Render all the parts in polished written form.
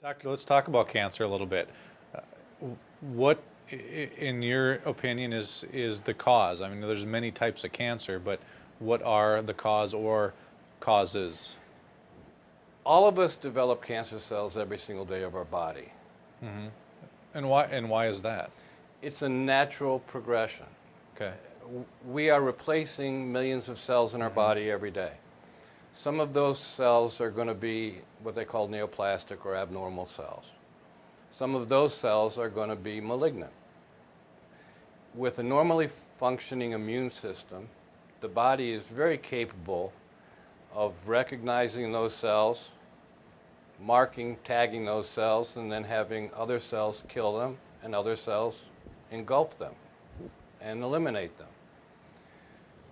Doctor, let's talk about cancer a little bit. Uh, what, in your opinion, is the cause? I mean, there's many types of cancer, but what are the cause or causes? All of us develop cancer cells every single day of our body. Hmm. And why is that? It's a natural progression. Okay. We are replacing millions of cells in our body every day. Some of those cells are going to be what they call neoplastic or abnormal cells. Some of those cells are going to be malignant. With a normally functioning immune system, the body is very capable of recognizing those cells, marking, tagging those cells, and then having other cells kill them and other cells engulf them and eliminate them.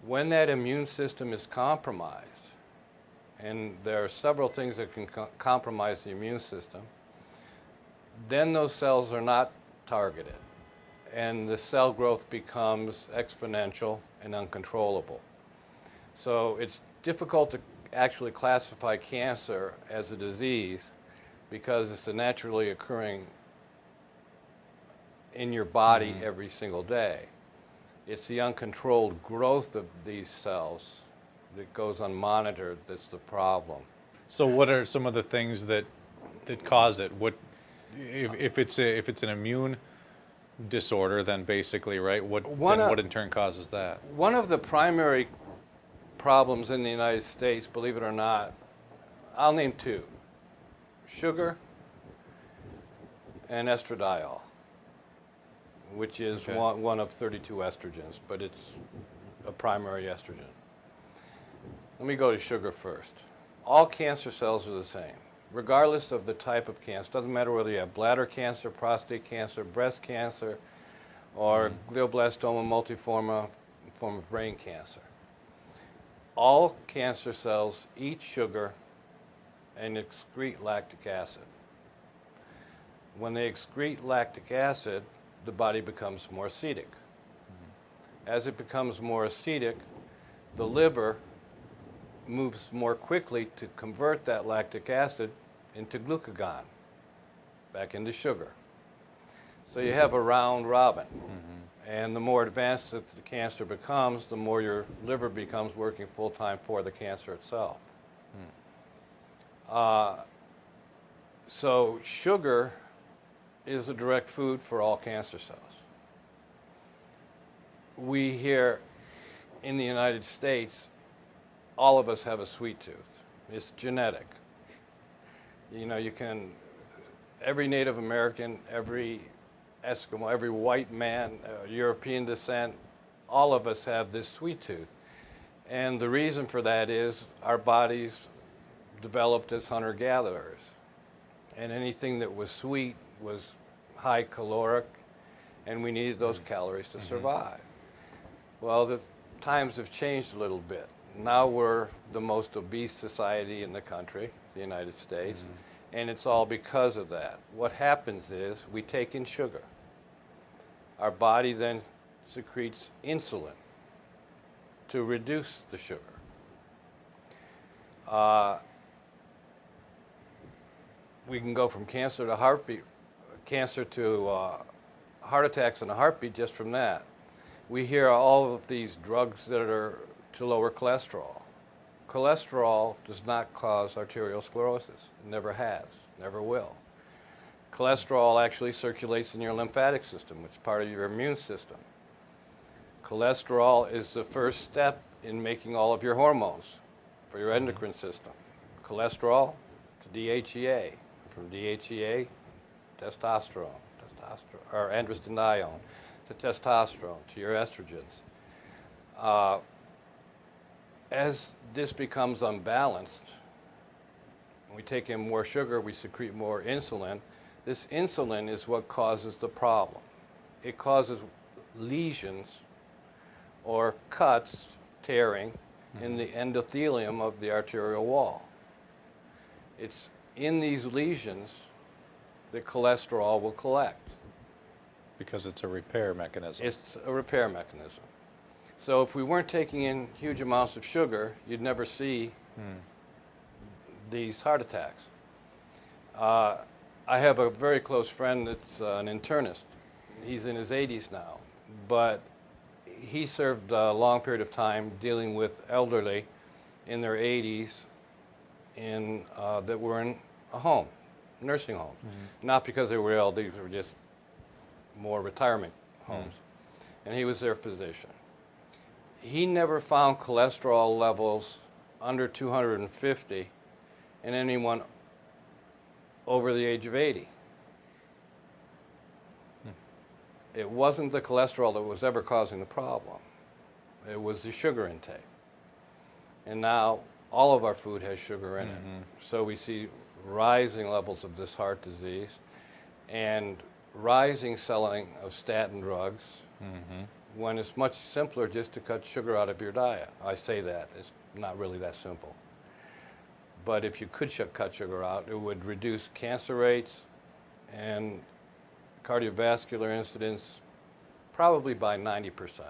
When that immune system is compromised, and there are several things that can compromise the immune system, then those cells are not targeted, and the cell growth becomes exponential and uncontrollable. So it's difficult to actually classify cancer as a disease because it's a naturally occurring in your body every single day. It's the uncontrolled growth of these cells that goes unmonitored that's the problem. So, what are some of the things that cause it? What if it's an immune disorder? Then basically, right? What in turn causes that? One of the primary problems in the United States, believe it or not, I'll name two: sugar and estradiol, which is Okay. one of 32 estrogens, but it's a primary estrogen. Let me go to sugar first. All cancer cells are the same, regardless of the type of cancer. Doesn't matter whether you have bladder cancer, prostate cancer, breast cancer, or glioblastoma multiforme, form of brain cancer. All cancer cells eat sugar and excrete lactic acid. When they excrete lactic acid, the body becomes more acidic. As it becomes more acidic, the liver moves more quickly to convert that lactic acid into glucagon, back into sugar. So you have a round robin. And the more advanced that the cancer becomes, the more your liver becomes working full-time for the cancer itself. So sugar is a direct food for all cancer cells. We here in the United States, all of us have a sweet tooth. It's genetic. You know, every Native American, every Eskimo, every white man, European descent, all of us have this sweet tooth. And the reason for that is our bodies developed as hunter-gatherers. And anything that was sweet was high caloric, and we needed those calories to survive. Well, the times have changed a little bit. Now we're the most obese society in the country, the United States, and it's all because of that. What happens is we take in sugar. Our body then secretes insulin to reduce the sugar. We can go from cancer to heart attacks and a heartbeat just from that. We hear all of these drugs that are to lower cholesterol. Cholesterol does not cause arterial sclerosis. It never has, never will. Cholesterol actually circulates in your lymphatic system, which is part of your immune system. Cholesterol is the first step in making all of your hormones for your endocrine system. Cholesterol to DHEA, from DHEA, testosterone, or androstenedione, to testosterone, to your estrogens. As this becomes unbalanced, when we take in more sugar, we secrete more insulin. This insulin is what causes the problem. It causes lesions or cuts, tearing, in the endothelium of the arterial wall. It's in these lesions that cholesterol will collect. Because it's a repair mechanism. It's a repair mechanism. So if we weren't taking in huge amounts of sugar, you'd never see these heart attacks. I have a very close friend that's an internist. He's in his 80s now, but he served a long period of time dealing with elderly in their 80s that were in a home, nursing homes. Not because they were ill, these were just more retirement homes. And he was their physician. He never found cholesterol levels under 250 in anyone over the age of 80. It wasn't the cholesterol that was ever causing the problem. It was the sugar intake. And now all of our food has sugar in it. So we see rising levels of this heart disease and rising selling of statin drugs when it's much simpler just to cut sugar out of your diet. I say that, it's not really that simple. But if you could cut sugar out, it would reduce cancer rates and cardiovascular incidence probably by 90%.